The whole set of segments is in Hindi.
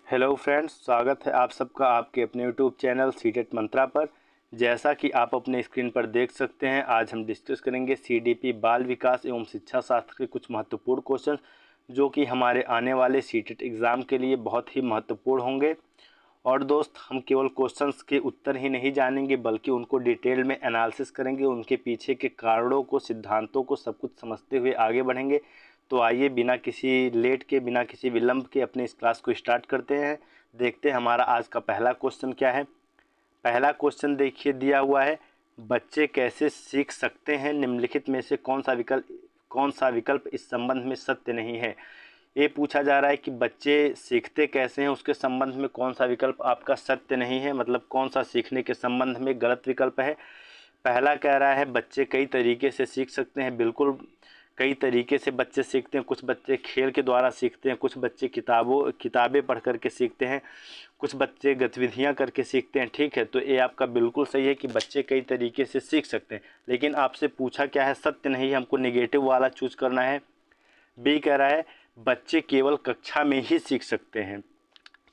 हेलो फ्रेंड्स, स्वागत है आप सबका आपके अपने यूट्यूब चैनल सीटेट मंत्रा पर। जैसा कि आप अपने स्क्रीन पर देख सकते हैं, आज हम डिस्कस करेंगे सीडीपी बाल विकास एवं शिक्षा शास्त्र के कुछ महत्वपूर्ण क्वेश्चन जो कि हमारे आने वाले सीटेट एग्ज़ाम के लिए बहुत ही महत्वपूर्ण होंगे। और दोस्त, हम केवल क्वेश्चंस के उत्तर ही नहीं जानेंगे बल्कि उनको डिटेल में एनालिसिस करेंगे, उनके पीछे के कारणों को, सिद्धांतों को, सब कुछ समझते हुए आगे बढ़ेंगे। तो आइए बिना किसी लेट के, बिना किसी विलंब के अपने इस क्लास को स्टार्ट करते हैं। देखते हैं हमारा आज का पहला क्वेश्चन क्या है। पहला क्वेश्चन देखिए दिया हुआ है, बच्चे कैसे सीख सकते हैं, निम्नलिखित में से कौन सा विकल्प इस संबंध में सत्य नहीं है। ये पूछा जा रहा है कि बच्चे सीखते कैसे हैं, उसके संबंध में कौन सा विकल्प आपका सत्य नहीं है, मतलब कौन सा सीखने के संबंध में गलत विकल्प है। पहला कह रहा है बच्चे कई तरीके से सीख सकते हैं। बिल्कुल कई तरीके से बच्चे सीखते हैं। कुछ बच्चे खेल के द्वारा सीखते हैं, कुछ बच्चे किताबें पढ़ करके सीखते हैं, कुछ बच्चे गतिविधियां करके सीखते हैं। ठीक है, तो ये आपका बिल्कुल सही है कि बच्चे कई तरीके से सीख सकते हैं। लेकिन आपसे पूछा क्या है, सत्य नहीं है, हमको नेगेटिव वाला चूज करना है। बी कह रहा है बच्चे केवल कक्षा में ही सीख सकते हैं।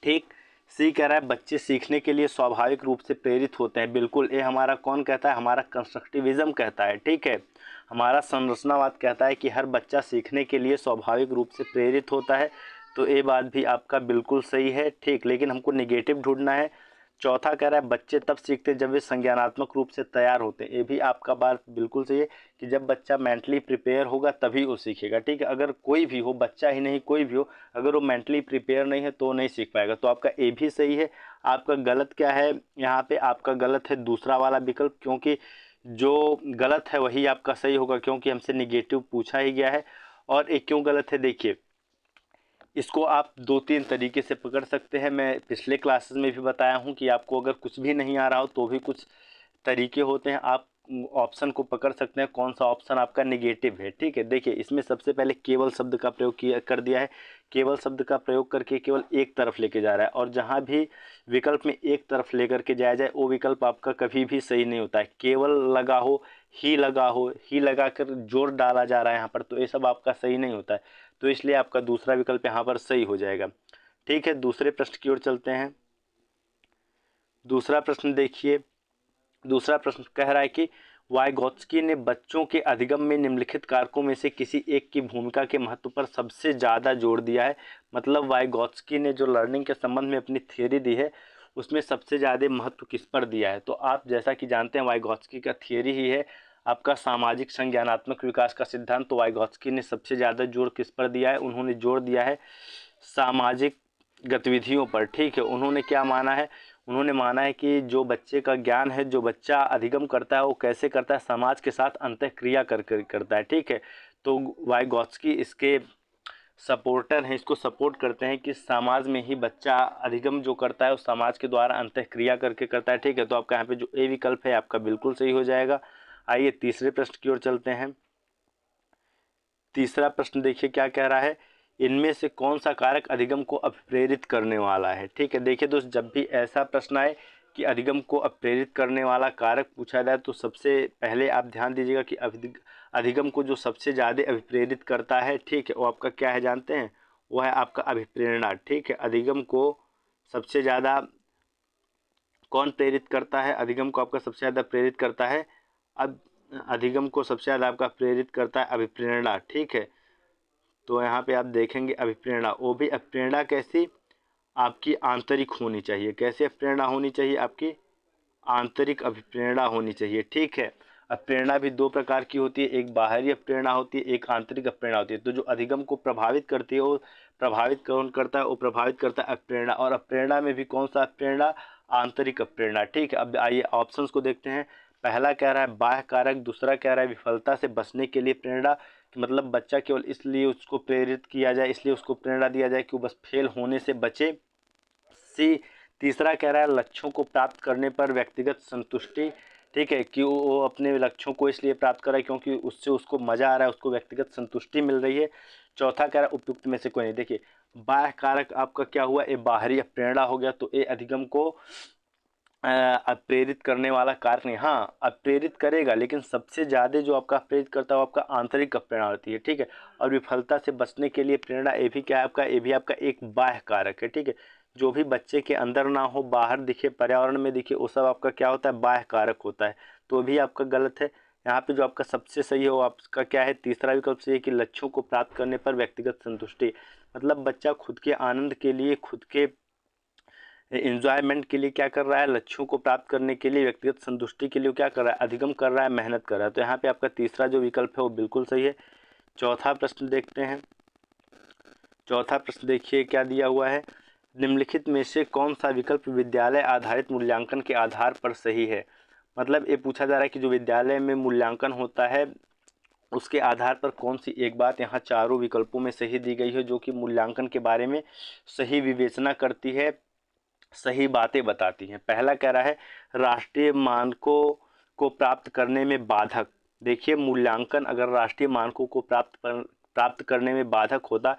ठीक। सी कह रहा है बच्चे सीखने के लिए स्वाभाविक रूप से प्रेरित होते हैं। बिल्कुल, ये हमारा कौन कहता है, हमारा कंस्ट्रक्टिविज्म कहता है। ठीक है, हमारा संरचनावाद कहता है कि हर बच्चा सीखने के लिए स्वाभाविक रूप से प्रेरित होता है। तो ये बात भी आपका बिल्कुल सही है। ठीक, लेकिन हमको निगेटिव ढूंढना है। चौथा कह रहा है बच्चे तब सीखते हैं जब वे संज्ञानात्मक रूप से तैयार होते हैं। ये भी आपका बात बिल्कुल सही है कि जब बच्चा मेंटली प्रिपेयर होगा तभी वो सीखेगा। ठीक है, अगर कोई भी हो, बच्चा ही नहीं कोई भी हो, अगर वो मेंटली प्रिपेयर नहीं है तो नहीं सीख पाएगा। तो आपका ये भी सही है। आपका गलत क्या है यहाँ पे, आपका गलत है दूसरा वाला विकल्प, क्योंकि जो गलत है वही आपका सही होगा, क्योंकि हमसे निगेटिव पूछा ही गया है। और ये क्यों गलत है, देखिए इसको आप दो तीन तरीके से पकड़ सकते हैं। मैं पिछले क्लासेस में भी बताया हूँ कि आपको अगर कुछ भी नहीं आ रहा हो तो भी कुछ तरीके होते हैं, आप ऑप्शन को पकड़ सकते हैं कौन सा ऑप्शन आपका नेगेटिव है। ठीक है, देखिए इसमें सबसे पहले केवल शब्द का प्रयोग किया कर दिया है। केवल शब्द का प्रयोग करके केवल एक तरफ लेके जा रहा है, और जहाँ भी विकल्प में एक तरफ लेकर के जाया जाए वो विकल्प आपका कभी भी सही नहीं होता है। केवल लगा हो, ही लगा कर जोर डाला जा रहा है यहाँ पर, तो ये सब आपका सही नहीं होता है। तो इसलिए आपका दूसरा विकल्प यहाँ पर सही हो जाएगा। ठीक है, दूसरे प्रश्न की ओर चलते हैं। दूसरा प्रश्न देखिए, दूसरा प्रश्न कह रहा है कि वाइगोत्स्की ने बच्चों के अधिगम में निम्नलिखित कारकों में से किसी एक की भूमिका के महत्व पर सबसे ज़्यादा जोर दिया है। मतलब वाइगोत्स्की ने जो लर्निंग के संबंध में अपनी थियोरी दी है उसमें सबसे ज़्यादा महत्व किस पर दिया है। तो आप जैसा कि जानते हैं वाइगोत्स्की का थियोरी ही है आपका सामाजिक संज्ञानात्मक विकास का सिद्धांत। तो वाइगोत्स्की ने सबसे ज़्यादा जोर किस पर दिया है, उन्होंने जोर दिया है सामाजिक गतिविधियों पर। ठीक है, उन्होंने क्या माना है, उन्होंने माना है कि जो बच्चे का ज्ञान है, जो बच्चा अधिगम करता है वो कैसे करता है, समाज के साथ अंतःक्रिया कर करता है। ठीक है, तो वाइगोत्स्की इसके सपोर्टर हैं, इसको सपोर्ट करते हैं कि समाज में ही बच्चा अधिगम जो करता है वो समाज के द्वारा अंतःक्रिया करके करता है। ठीक है, तो आपका यहाँ पे जो ए विकल्प है आपका बिल्कुल सही हो जाएगा। आइए तीसरे प्रश्न की ओर चलते हैं। तीसरा प्रश्न देखिए क्या कह रहा है, इनमें से कौन सा कारक अधिगम को अभिप्रेरित करने वाला है। ठीक है, देखिए दोस्त, जब भी ऐसा प्रश्न आए कि अधिगम को अभिप्रेरित करने वाला कारक पूछा जाए तो सबसे पहले आप ध्यान दीजिएगा कि अधिगम को जो सबसे ज़्यादा अभिप्रेरित करता है, ठीक है, वो आपका क्या है जानते हैं, वो है आपका अभिप्रेरणा। ठीक है, अधिगम को सबसे ज़्यादा कौन प्रेरित करता है, अधिगम को आपका सबसे ज़्यादा प्रेरित करता है, अब अधिगम को सबसे ज़्यादा आपका प्रेरित करता है अभिप्रेरणा। ठीक है, तो यहाँ पे आप देखेंगे अभिप्रेरणा, वो भी अभिप्रेरणा कैसी, आपकी आंतरिक होनी चाहिए। कैसे अभिप्रेरणा होनी चाहिए, आपकी आंतरिक अभिप्रेरणा होनी चाहिए। ठीक है, अभिप्रेरणा भी दो प्रकार की होती है, एक बाहरी अभिप्रेरणा होती है, एक आंतरिक अभिप्रेरणा होती है। तो जो अधिगम को प्रभावित करती है वो प्रभावित कौन करता है, वो प्रभावित करता है अभिप्रेरणा। और अभिप्रेरणा में भी कौन सा अभिप्रेरणा, आंतरिक अभिप्रेरणा। ठीक है, अब आइए ऑप्शंस को देखते हैं। पहला कह रहा है बाह्य कारक, दूसरा कह रहा है विफलता से बचने के लिए प्रेरणा, कि मतलब बच्चा केवल इसलिए उसको प्रेरित किया जाए, इसलिए उसको प्रेरणा दिया जाए कि वो बस फेल होने से बचे। सी तीसरा कह रहा है लक्ष्यों को प्राप्त करने पर व्यक्तिगत संतुष्टि। ठीक है, कि वो अपने लक्ष्यों को इसलिए प्राप्त कर रहा है क्योंकि उससे उसको मजा आ रहा है, उसको व्यक्तिगत संतुष्टि मिल रही है। चौथा कह रहा है उपयुक्त में से कोई नहीं। देखिए बाह्य कारक आपका क्या हुआ, ये बाहरी प्रेरणा हो गया, तो ये अधिगम को प्रेरित करने वाला कारक नहीं। हाँ, अब प्रेरित करेगा लेकिन सबसे ज़्यादा जो आपका प्रेरित करता है वो आपका आंतरिक प्रेरणा होती है। ठीक है, और विफलता से बचने के लिए प्रेरणा, ये भी क्या है आपका, ये भी आपका एक बाह्य कारक है। ठीक है, जो भी बच्चे के अंदर ना हो, बाहर दिखे, पर्यावरण में दिखे, वो सब आपका क्या होता है, बाह्य कारक होता है। तो भी आपका गलत है। यहाँ पे जो आपका सबसे सही है वो आपका क्या है, तीसरा विकल्प सही है कि लक्ष्यों को प्राप्त करने पर व्यक्तिगत संतुष्टि। मतलब बच्चा खुद के आनंद के लिए, खुद के एंजॉयमेंट के लिए क्या कर रहा है, लक्ष्यों को प्राप्त करने के लिए, व्यक्तिगत संतुष्टि के लिए क्या कर रहा है, अधिगम कर रहा है, मेहनत कर रहा है। तो यहाँ पे आपका तीसरा जो विकल्प है वो बिल्कुल सही है। चौथा प्रश्न देखते हैं। चौथा प्रश्न देखिए क्या दिया हुआ है, निम्नलिखित में से कौन सा विकल्प विद्यालय आधारित मूल्यांकन के आधार पर सही है। मतलब ये पूछा जा रहा है कि जो विद्यालय में मूल्यांकन होता है उसके आधार पर कौन सी एक बात यहाँ चारों विकल्पों में सही दी गई है, जो कि मूल्यांकन के बारे में सही विवेचना करती है, सही बातें बताती हैं। पहला कह रहा है राष्ट्रीय मानकों को प्राप्त करने में बाधक। देखिए मूल्यांकन अगर राष्ट्रीय मानकों को प्राप्त करने में बाधक होता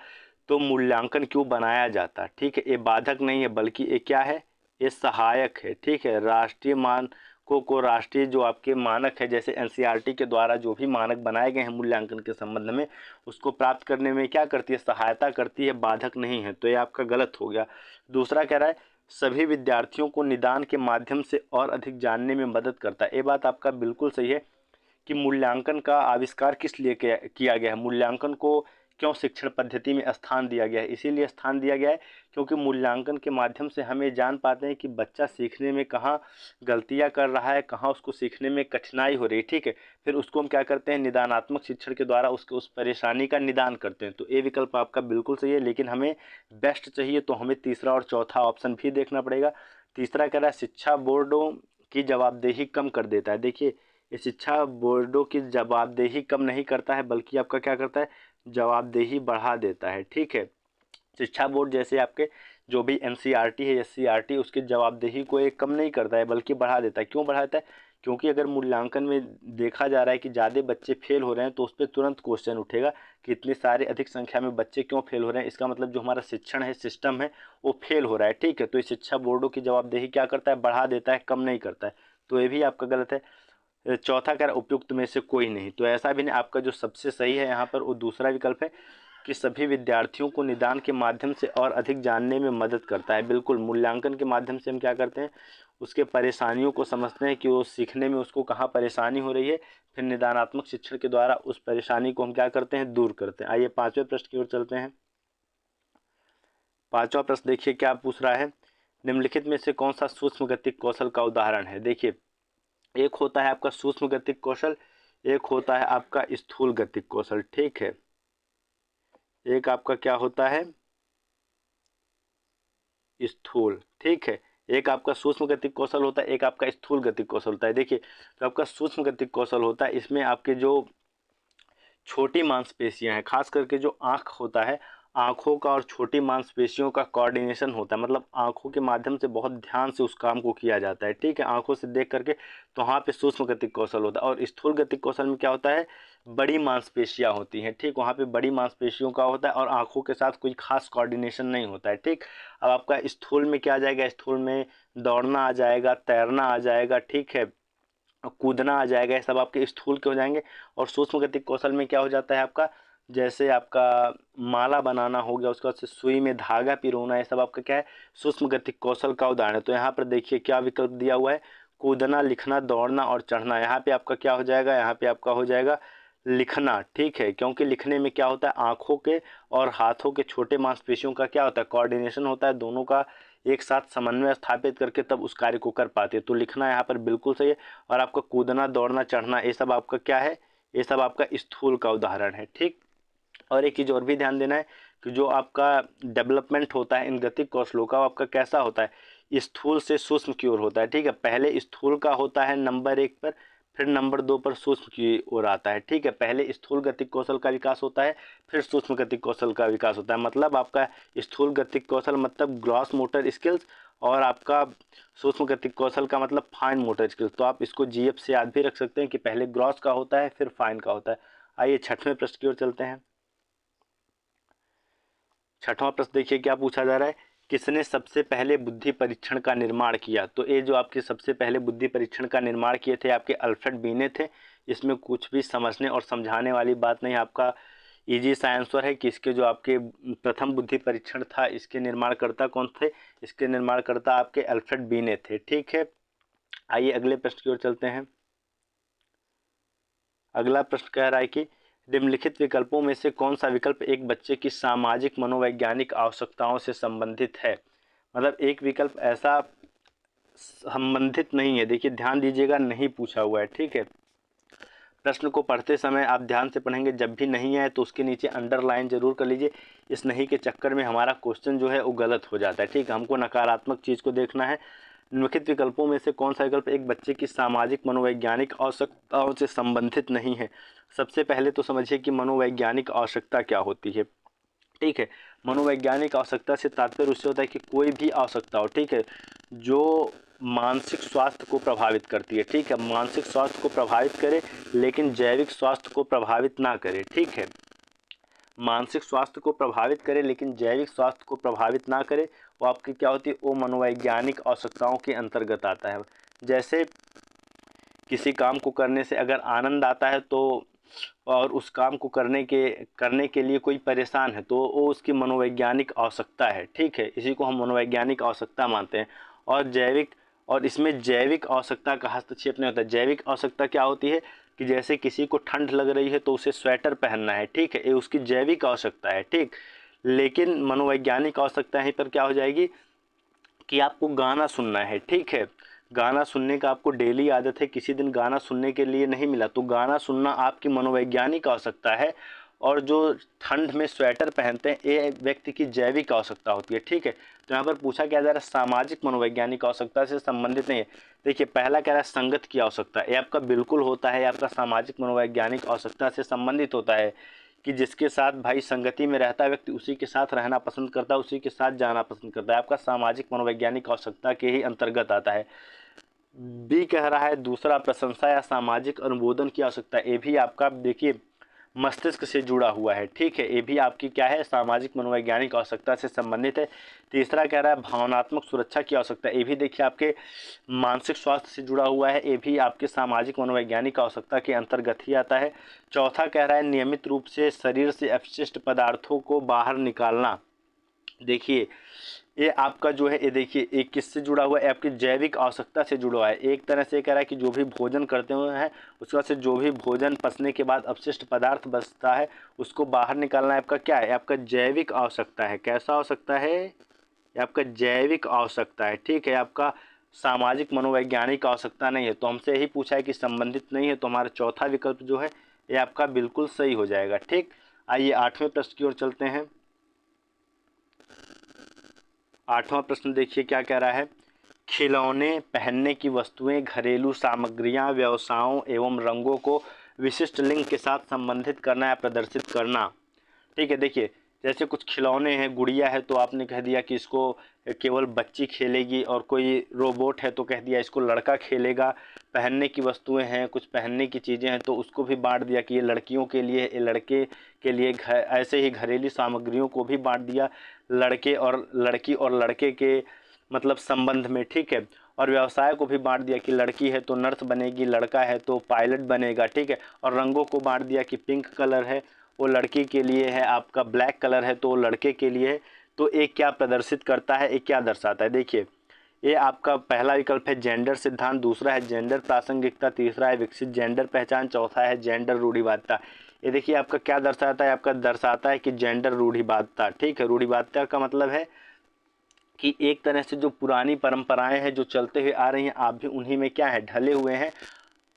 तो मूल्यांकन क्यों बनाया जाता। ठीक है, ये बाधक नहीं है बल्कि ये क्या है, ये सहायक है। ठीक है, राष्ट्रीय मानकों को राष्ट्रीय जो आपके मानक है, जैसे एनसीईआरटी के द्वारा जो भी मानक बनाए गए हैं मूल्यांकन के संबंध में, उसको प्राप्त करने में क्या करती है, सहायता करती है, बाधक नहीं है। तो ये आपका गलत हो गया। दूसरा कह रहा है सभी विद्यार्थियों को निदान के माध्यम से और अधिक जानने में मदद करता है। ये बात आपका बिल्कुल सही है कि मूल्यांकन का आविष्कार किस लिए किया गया है, मूल्यांकन को क्यों शिक्षण पद्धति में स्थान दिया गया है। इसीलिए स्थान दिया गया है क्योंकि मूल्यांकन के माध्यम से हम ये जान पाते हैं कि बच्चा सीखने में कहाँ गलतियाँ कर रहा है, कहाँ उसको सीखने में कठिनाई हो रही है। ठीक है, फिर उसको हम क्या करते हैं, निदानात्मक शिक्षण के द्वारा उसके उस परेशानी का निदान करते हैं। तो ये विकल्प आपका बिल्कुल सही है, लेकिन हमें बेस्ट चाहिए तो हमें तीसरा और चौथा ऑप्शन भी देखना पड़ेगा। तीसरा कह रहा है शिक्षा बोर्डों की जवाबदेही कम कर देता है। देखिए ये शिक्षा बोर्डों की जवाबदेही कम नहीं करता है बल्कि आपका क्या करता है, जवाबदेही बढ़ा देता है। ठीक है, शिक्षा बोर्ड जैसे आपके जो भी एनसीईआरटी है, एससीईआरटी, उसकी जवाबदेही को एक कम नहीं करता है बल्कि बढ़ा देता है। क्यों बढ़ाता है, क्योंकि अगर मूल्यांकन में देखा जा रहा है कि ज़्यादा बच्चे फेल हो रहे हैं तो उस पर तुरंत क्वेश्चन उठेगा कि इतने सारे अधिक संख्या में बच्चे क्यों फेल हो रहे हैं, इसका मतलब जो हमारा शिक्षण है, सिस्टम है, वो फेल हो रहा है। ठीक है, तो ये शिक्षा बोर्डों की जवाबदेही क्या करता है, बढ़ा देता है, कम नहीं करता है। तो ये भी आपका गलत है। चौथा कह रहा उपयुक्त में से कोई नहीं। तो ऐसा भी नहीं, आपका जो सबसे सही है यहाँ पर वो दूसरा विकल्प है कि सभी विद्यार्थियों को निदान के माध्यम से और अधिक जानने में मदद करता है। बिल्कुल, मूल्यांकन के माध्यम से हम क्या करते हैं, उसके परेशानियों को समझते हैं कि वो सीखने में उसको कहाँ परेशानी हो रही है, फिर निदानात्मक शिक्षण के द्वारा उस परेशानी को हम क्या करते हैं, दूर करते हैं। आइए पांचवें प्रश्न की ओर चलते हैं। पांचवा प्रश्न देखिए क्या पूछ रहा है, निम्नलिखित में से कौन सा सूक्ष्म गतिक कौशल का उदाहरण है। देखिए एक होता है आपका सूक्ष्म गतिक कौशल, एक होता है आपका स्थूल गतिक कौशल। ठीक है, एक आपका क्या होता है, स्थूल। ठीक है, एक आपका सूक्ष्म गतिक कौशल होता है, एक आपका स्थूल गतिक कौशल होता है। देखिए तो आपका सूक्ष्म गतिक कौशल होता है, इसमें आपके जो छोटी मांसपेशियां हैं, खास करके जो आँख होता है, आँखों का और छोटी मांसपेशियों का कोऑर्डिनेशन होता है। मतलब आँखों के माध्यम से बहुत ध्यान से उस काम को किया जाता है। ठीक है, आँखों से देख करके, तो वहाँ पे सूक्ष्म गतिक कौशल होता है। और स्थूल गतिक कौशल में क्या होता है, बड़ी मांसपेशियां होती हैं। ठीक, वहाँ पे बड़ी मांसपेशियों का होता है और आँखों के साथ कोई खास कोऑर्डिनेशन नहीं होता है। ठीक, अब आपका स्थूल में क्या आ जाएगा, स्थूल में दौड़ना आ जाएगा, तैरना आ जाएगा, ठीक है, कूदना आ जाएगा, ये सब आपके स्थूल के हो जाएंगे। और सूक्ष्म गतिक कौशल में क्या हो जाता है आपका, जैसे आपका माला बनाना हो गया, उसके बाद से सुई में धागा पिरोना, ये सब आपका क्या है, सूक्ष्म गतिक कौशल का उदाहरण है। तो यहाँ पर देखिए क्या विकल्प दिया हुआ है, कूदना, लिखना, दौड़ना और चढ़ना। यहाँ पे आपका क्या हो जाएगा, यहाँ पे आपका हो जाएगा लिखना। ठीक है, क्योंकि लिखने में क्या होता है, आँखों के और हाथों के छोटे मांसपेशियों का क्या होता है, कोऑर्डिनेशन होता है, दोनों का एक साथ समन्वय स्थापित करके तब उस कार्य को कर पाते हैं। तो लिखना यहाँ पर बिल्कुल सही है। और आपका कूदना, दौड़ना, चढ़ना, ये सब आपका क्या है, ये सब आपका स्थूल का उदाहरण है। ठीक, और एक चीज़ और भी ध्यान देना है कि जो आपका डेवलपमेंट होता है इन गतिक कौशलों का, वो आपका कैसा होता है, स्थूल से सूक्ष्म की ओर होता है। ठीक है, पहले स्थूल का होता है नंबर 1 पर, फिर नंबर 2 पर सूक्ष्म की ओर आता है। ठीक है, पहले स्थूल गतिक कौशल का विकास होता है, फिर सूक्ष्म गतिक कौशल का विकास होता है। मतलब आपका स्थूल गतिक कौशल मतलब ग्रॉस मोटर स्किल्स, और आपका सूक्ष्म गतिक कौशल का मतलब फाइन मोटर स्किल्स। तो आप इसको जीएफ से याद भी रख सकते हैं कि पहले ग्रॉस का होता है फिर फाइन का होता है। आइए छठवें प्रश्न की ओर चलते हैं। छठवां प्रश्न देखिए क्या पूछा जा रहा है, किसने सबसे पहले बुद्धि परीक्षण का निर्माण किया। तो ये जो आपके सबसे पहले बुद्धि परीक्षण का निर्माण किए थे आपके अल्फ्रेड बीने थे। इसमें कुछ भी समझने और समझाने वाली बात नहीं, आपका इजी सा आंसर है कि इसके जो आपके प्रथम बुद्धि परीक्षण था इसके निर्माणकर्ता कौन थे? इसके निर्माणकर्ता आपके अल्फ्रेड बीने थे। ठीक है, आइए अगले प्रश्न की ओर चलते हैं। अगला प्रश्न कह रहा है कि निम्नलिखित विकल्पों में से कौन सा विकल्प एक बच्चे की सामाजिक मनोवैज्ञानिक आवश्यकताओं से संबंधित है? मतलब एक विकल्प ऐसा संबंधित नहीं है। देखिए ध्यान दीजिएगा, नहीं पूछा हुआ है। ठीक है, प्रश्न को पढ़ते समय आप ध्यान से पढ़ेंगे, जब भी नहीं आए तो उसके नीचे अंडरलाइन जरूर कर लीजिए। इस नहीं के चक्कर में हमारा क्वेश्चन जो है वो गलत हो जाता है। ठीक है, हमको नकारात्मक चीज़ को देखना है। निम्नलिखित विकल्पों में से कौन सा विकल्प एक बच्चे की सामाजिक मनोवैज्ञानिक आवश्यकताओं से संबंधित नहीं है? सबसे पहले तो समझिए कि मनोवैज्ञानिक आवश्यकता क्या होती है। ठीक है, मनोवैज्ञानिक आवश्यकता से तात्पर्य उससे होता है कि कोई भी आवश्यकता हो, ठीक है, जो मानसिक स्वास्थ्य को प्रभावित करती है। ठीक है, मानसिक स्वास्थ्य को प्रभावित करे लेकिन जैविक स्वास्थ्य को प्रभावित ना करे। ठीक है, मानसिक स्वास्थ्य को प्रभावित करे लेकिन जैविक स्वास्थ्य को प्रभावित ना करे, वो आपकी क्या होती है? वो मनोवैज्ञानिक आवश्यकताओं के अंतर्गत आता है। जैसे किसी काम को करने से अगर आनंद आता है तो, और उस काम को करने के लिए कोई परेशान है तो वो उसकी मनोवैज्ञानिक आवश्यकता है। ठीक है, इसी को हम मनोवैज्ञानिक आवश्यकता मानते हैं। और इसमें जैविक आवश्यकता का हस्तक्षेप नहीं होता। जैविक आवश्यकता क्या होती है कि जैसे किसी को ठंड लग रही है तो उसे स्वेटर पहनना है। ठीक है, ये उसकी जैविक आवश्यकता है। ठीक, लेकिन मनोवैज्ञानिक आवश्यकता यहीं पर क्या हो जाएगी कि आपको गाना सुनना है। ठीक है, गाना सुनने का आपको डेली आदत है, किसी दिन गाना सुनने के लिए नहीं मिला तो गाना सुनना आपकी मनोवैज्ञानिक आवश्यकता है। और जो ठंड में स्वेटर पहनते हैं ये व्यक्ति की जैविक आवश्यकता होती है। ठीक है, तो यहाँ पर पूछा क्या जा रहा है? सामाजिक मनोवैज्ञानिक आवश्यकता से संबंधित नहीं है। देखिए पहला कह रहा है संगत की आवश्यकता, ये आपका बिल्कुल होता है, ये आपका सामाजिक मनोवैज्ञानिक आवश्यकता से संबंधित होता है कि जिसके साथ भाई संगति में रहता है व्यक्ति उसी के साथ रहना पसंद करता है, उसी के साथ जाना पसंद करता है, आपका सामाजिक मनोवैज्ञानिक आवश्यकता के ही अंतर्गत आता है। बी कह रहा है दूसरा प्रशंसा या सामाजिक अनुमोदन की आवश्यकता, ये भी आपका देखिए मस्तिष्क से जुड़ा हुआ है। ठीक है, ये भी आपकी क्या है? सामाजिक मनोवैज्ञानिक आवश्यकता से संबंधित है। तीसरा कह रहा है भावनात्मक सुरक्षा की आवश्यकता, ये भी देखिए आपके मानसिक स्वास्थ्य से जुड़ा हुआ है, ये भी आपके सामाजिक मनोवैज्ञानिक आवश्यकता के अंतर्गत ही आता है। चौथा कह रहा है नियमित रूप से शरीर से अपशिष्ट पदार्थों को बाहर निकालना। देखिए ये आपका जो है, ये देखिए एक किससे जुड़ा हुआ है? आपकी जैविक आवश्यकता से जुड़ा हुआ है। एक तरह से कह रहा है कि जो भी भोजन करते हुए हैं उसके बाद से जो भी भोजन पचने के बाद अपशिष्ट पदार्थ बचता है उसको बाहर निकालना आपका क्या है? आपका जैविक आवश्यकता है। कैसा आवश्यकता है? ये आपका जैविक आवश्यकता है। ठीक है, आपका सामाजिक मनोवैज्ञानिक आवश्यकता नहीं है। तो हमसे यही पूछा है कि संबंधित नहीं है, तो हमारा चौथा विकल्प जो है ये आपका बिल्कुल सही हो जाएगा। ठीक, आइए 8वें प्रश्न की ओर चलते हैं। 8वां प्रश्न देखिए क्या कह रहा है? खिलौने, पहनने की वस्तुएं, घरेलू सामग्रियां, व्यवसायों एवं रंगों को विशिष्ट लिंग के साथ संबंधित करना या प्रदर्शित करना। ठीक है, देखिए जैसे कुछ खिलौने हैं, गुड़िया है तो आपने कह दिया कि इसको केवल बच्ची खेलेगी, और कोई रोबोट है तो कह दिया इसको लड़का खेलेगा। पहनने की वस्तुएं हैं, कुछ पहनने की चीज़ें हैं तो उसको भी बांट दिया कि ये लड़कियों के लिए, ये लड़के के लिए। ऐसे ही घरेलू सामग्रियों को भी बांट दिया लड़के और लड़की और लड़के के मतलब संबंध में। ठीक है, और व्यवसाय को भी बांट दिया कि लड़की है तो नर्स बनेगी, लड़का है तो पायलट बनेगा। ठीक है, और रंगों को बांट दिया कि पिंक कलर है वो लड़की के लिए है, आपका ब्लैक कलर है तो वो लड़के के लिए है। तो एक क्या प्रदर्शित करता है, एक क्या दर्शाता है? देखिए ये आपका पहला विकल्प है जेंडर सिद्धांत, दूसरा है जेंडर प्रासंगिकता, तीसरा है विकसित जेंडर पहचान, चौथा है जेंडर रूढ़िवादिता। ये देखिए आपका क्या दर्शाता है? आपका दर्शाता है कि जेंडर रूढ़िवादिता। ठीक है, रूढ़िवादिता का मतलब है कि एक तरह से जो पुरानी परंपराएं हैं जो चलते हुए आ रही हैं, आप भी उन्हीं में क्या है? ढले हुए हैं।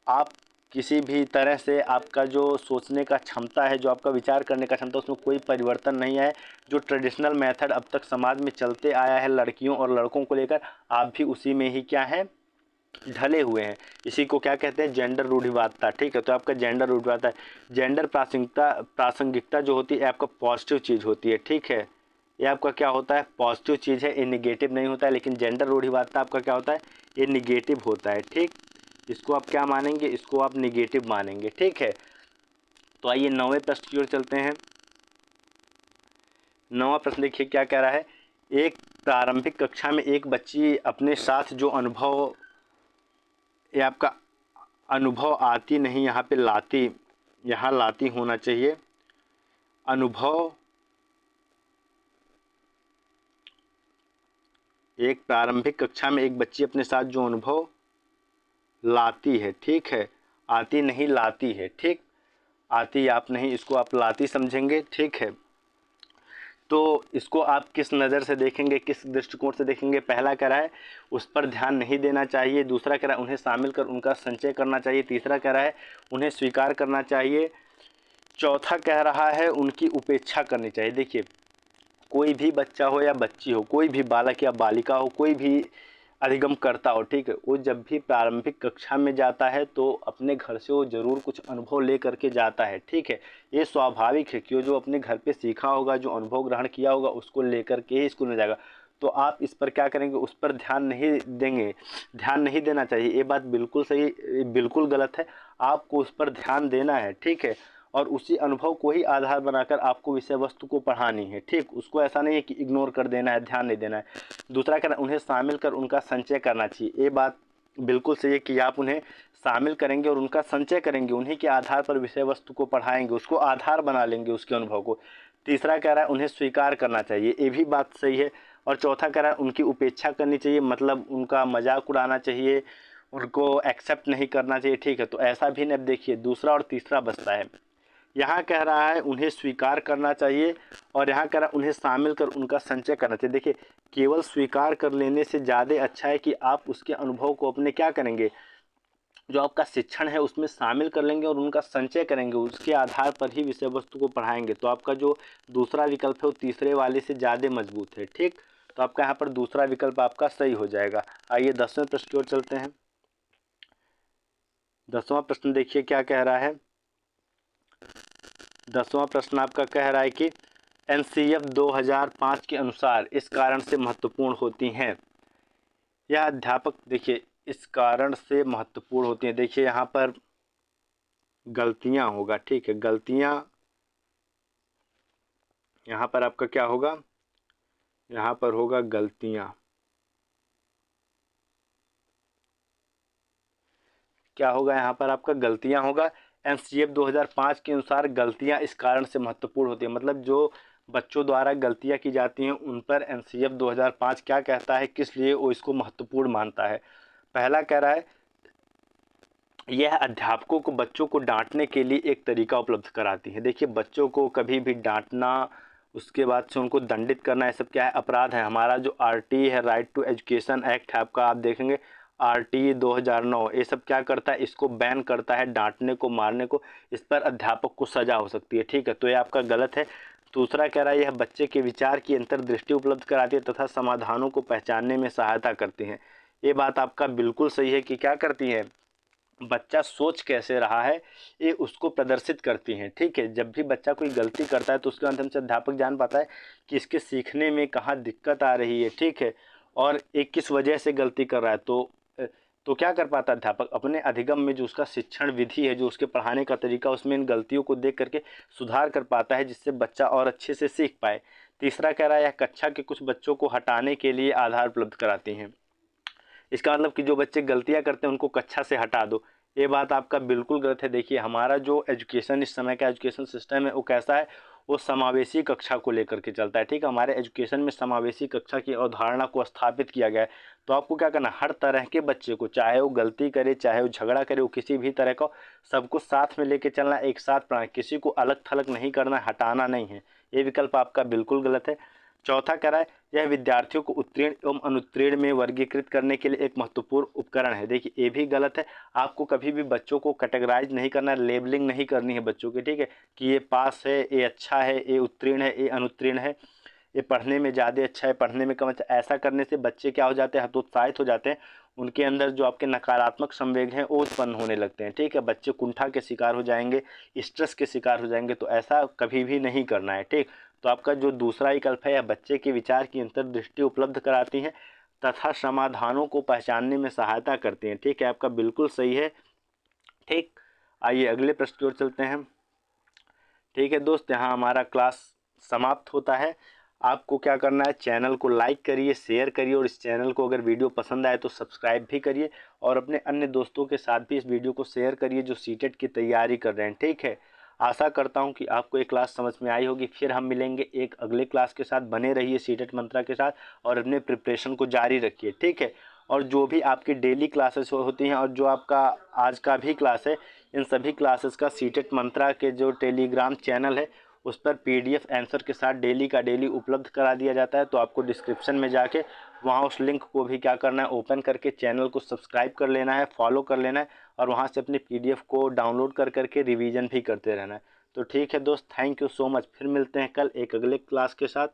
आप किसी भी तरह से आपका जो सोचने का क्षमता है, जो आपका विचार करने का क्षमता, उसमें कोई परिवर्तन नहीं है। जो ट्रेडिशनल मेथड अब तक समाज में चलते आया है लड़कियों और लड़कों को लेकर, आप भी उसी में ही क्या है? ढले हुए हैं। इसी को क्या कहते हैं? जेंडर रूढ़िवादिता। ठीक है, तो आपका जेंडर रूढ़िवादिता है। जेंडर प्रासंगिकता जो होती है आपका पॉजिटिव चीज़ होती है। ठीक है, ये आपका क्या होता है? पॉजिटिव चीज़ है, ये निगेटिव नहीं होता है। लेकिन जेंडर रूढ़िवादिता आपका क्या होता है? ये निगेटिव होता है। ठीक, इसको आप क्या मानेंगे? इसको आप निगेटिव मानेंगे। ठीक है, तो आइए 9वें प्रश्न की ओर चलते हैं। 9वां प्रश्न देखिए क्या कह रहा है? एक प्रारंभिक कक्षा में एक बच्ची अपने साथ जो अनुभव, ये आपका अनुभव आती नहीं, यहाँ पे लाती, यहाँ लाती होना चाहिए। अनुभव एक प्रारंभिक कक्षा में एक बच्ची अपने साथ जो अनुभव लाती है, ठीक है, आती नहीं लाती है, ठीक, आती आप नहीं, इसको आप लाती समझेंगे, ठीक है। तो इसको आप किस नज़र से देखेंगे, किस दृष्टिकोण से देखेंगे? पहला कह रहा है उस पर ध्यान नहीं देना चाहिए, दूसरा कह रहा है उन्हें शामिल कर उनका संचय करना चाहिए, तीसरा कह रहा है उन्हें स्वीकार करना चाहिए, चौथा कह रहा है उनकी उपेक्षा करनी चाहिए। देखिए, कोई भी बच्चा हो या बच्ची हो, कोई भी बालक या बालिका हो, कोई भी अधिगम करता हो, ठीक है, वो जब भी प्रारंभिक कक्षा में जाता है तो अपने घर से वो ज़रूर कुछ अनुभव ले करके जाता है, ठीक है। ये स्वाभाविक है कि वो जो अपने घर पे सीखा होगा, जो अनुभव ग्रहण किया होगा, उसको लेकर के ही स्कूल में जाएगा। तो आप इस पर क्या करेंगे? उस पर ध्यान नहीं देंगे, ध्यान नहीं देना चाहिए, ये बात बिल्कुल सही, बिल्कुल गलत है। आपको उस पर ध्यान देना है, ठीक है, और उसी अनुभव को ही आधार बनाकर आपको विषय वस्तु को पढ़ानी है, ठीक। उसको ऐसा नहीं है कि इग्नोर कर देना है, ध्यान नहीं देना है। दूसरा कहना उन्हें शामिल कर उनका संचय करना चाहिए। ये बात बिल्कुल सही है कि आप उन्हें शामिल करेंगे और उनका संचय करेंगे, उन्हीं के आधार पर विषय वस्तु को पढ़ाएंगे, उसको आधार बना लेंगे उसके अनुभव को। तीसरा कह रहा है उन्हें स्वीकार करना चाहिए, ये भी बात सही है। और चौथा कह रहा है उनकी उपेक्षा करनी चाहिए, मतलब उनका मजाक उड़ाना चाहिए, उनको एक्सेप्ट नहीं करना चाहिए, ठीक है। तो ऐसा भी नहीं, देखिए दूसरा और तीसरा बचता है। यहाँ कह रहा है उन्हें स्वीकार करना चाहिए और यहाँ कह रहा है उन्हें शामिल कर उनका संचय करना चाहिए। देखिए, केवल स्वीकार कर लेने से ज़्यादा अच्छा है कि आप उसके अनुभव को अपने क्या करेंगे, जो आपका शिक्षण है उसमें शामिल कर लेंगे और उनका संचय करेंगे, उसके आधार पर ही विषय वस्तु को पढ़ाएंगे। तो आपका जो दूसरा विकल्प है वो तीसरे वाले से ज़्यादा मजबूत है, ठीक। तो आपका यहाँ पर दूसरा विकल्प आपका सही हो जाएगा। आइए 10वें प्रश्न की ओर चलते हैं। 10वां प्रश्न देखिए क्या कह रहा है। 10वां प्रश्न आपका कह रहा है कि एनसीएफ 2005 के अनुसार इस कारण से महत्वपूर्ण होती हैं। यह अध्यापक, देखिए इस कारण से महत्वपूर्ण होती हैं, देखिए यहाँ पर गलतियाँ होगा, ठीक है, गलतियाँ यहाँ पर आपका क्या होगा, यहाँ पर होगा गलतियाँ, क्या होगा यहाँ पर आपका गलतियाँ होगा। एनसीएफ 2005 के अनुसार गलतियाँ इस कारण से महत्वपूर्ण होती है, मतलब जो बच्चों द्वारा गलतियाँ की जाती हैं उन पर एनसीएफ 2005 क्या कहता है, किस लिए वो इसको महत्वपूर्ण मानता है। पहला कह रहा है यह अध्यापकों को बच्चों को डांटने के लिए एक तरीका उपलब्ध कराती है। देखिए, बच्चों को कभी भी डांटना, उसके बाद से उनको दंडित करना, ये सब क्या है, अपराध है। हमारा जो आरटी है, राइट टू एजुकेशन एक्ट है आपका, आप देखेंगे आरटी 2009, ये सब क्या करता है, इसको बैन करता है, डांटने को, मारने को, इस पर अध्यापक को सजा हो सकती है, ठीक है। तो ये आपका गलत है। दूसरा कह रहा है यह बच्चे के विचार की अंतर्दृष्टि उपलब्ध कराती है तथा समाधानों को पहचानने में सहायता करती हैं। ये बात आपका बिल्कुल सही है कि क्या करती है, बच्चा सोच कैसे रहा है ये उसको प्रदर्शित करती हैं, ठीक है। जब भी बच्चा कोई गलती करता है तो उसके माध्यम से अध्यापक जान पाता है कि इसके सीखने में कहाँ दिक्कत आ रही है, ठीक है, और ये किस वजह से गलती कर रहा है। तो क्या कर पाता है अध्यापक, अपने अधिगम में जो उसका शिक्षण विधि है, जो उसके पढ़ाने का तरीका, उसमें इन गलतियों को देख करके सुधार कर पाता है, जिससे बच्चा और अच्छे से सीख पाए। तीसरा कह रहा है यह कक्षा के कुछ बच्चों को हटाने के लिए आधार उपलब्ध कराती हैं। इसका मतलब कि जो बच्चे गलतियां करते हैं उनको कक्षा से हटा दो, ये बात आपका बिल्कुल गलत है। देखिए, हमारा जो एजुकेशन, इस समय का एजुकेशन सिस्टम है वो कैसा है, वो समावेशी कक्षा को लेकर के चलता है, ठीक है। हमारे एजुकेशन में समावेशी कक्षा की अवधारणा को स्थापित किया गया है। तो आपको क्या करना, हर तरह के बच्चे को, चाहे वो गलती करे, चाहे वो झगड़ा करे, वो किसी भी तरह का, सबको साथ में लेके चलना, एक साथ पढ़ाना, किसी को अलग थलग नहीं करना, हटाना नहीं है। ये विकल्प आपका बिल्कुल गलत है। चौथा कह रहा है यह विद्यार्थियों को उत्तीर्ण एवं अनुत्तीर्ण में वर्गीकृत करने के लिए एक महत्वपूर्ण उपकरण है। देखिए, ये भी गलत है। आपको कभी भी बच्चों को कैटेगराइज नहीं करना है, लेबलिंग नहीं करनी है बच्चों की, ठीक है, कि ये पास है, ये अच्छा है, ये उत्तीर्ण है, ये अनुत्तीर्ण है, ये पढ़ने में ज़्यादा अच्छा है, पढ़ने में कम अच्छा। ऐसा करने से बच्चे क्या हो जाते हैं, हतोत्साहित हो जाते हैं, उनके अंदर जो आपके नकारात्मक संवेग हैं वो उत्पन्न होने लगते हैं, ठीक है। बच्चे कुंठा के शिकार हो जाएंगे, स्ट्रेस के शिकार हो जाएंगे। तो ऐसा कभी भी नहीं करना है, ठीक। तो आपका जो दूसरा विकल्प है, यह बच्चे के विचार की अंतर्दृष्टि उपलब्ध कराती हैं तथा समाधानों को पहचानने में सहायता करती हैं, ठीक है, आपका बिल्कुल सही है, ठीक। आइए अगले प्रश्न की ओर चलते हैं। ठीक है दोस्त, यहाँ हमारा क्लास समाप्त होता है। आपको क्या करना है, चैनल को लाइक करिए, शेयर करिए, और इस चैनल को अगर वीडियो पसंद आए तो सब्सक्राइब भी करिए, और अपने अन्य दोस्तों के साथ भी इस वीडियो को शेयर करिए जो सीटेट की तैयारी कर रहे हैं, ठीक है। आशा करता हूं कि आपको ये क्लास समझ में आई होगी। फिर हम मिलेंगे एक अगले क्लास के साथ। बने रहिए सीटेट मंत्रा के साथ और अपने प्रिपरेशन को जारी रखिए, ठीक है। और जो भी आपकी डेली क्लासेस होती हैं और जो आपका आज का भी क्लास है, इन सभी क्लासेस का सीटेट मंत्रा के जो टेलीग्राम चैनल है उस पर पीडीएफ आंसर के साथ डेली का डेली उपलब्ध करा दिया जाता है। तो आपको डिस्क्रिप्शन में जाके वहाँ उस लिंक को भी क्या करना है, ओपन करके चैनल को सब्सक्राइब कर लेना है, फॉलो कर लेना है और वहाँ से अपनी पीडीएफ को डाउनलोड कर करके रिवीजन भी करते रहना है। तो ठीक है दोस्त, थैंक यू सो मच। फिर मिलते हैं कल एक अगले क्लास के साथ।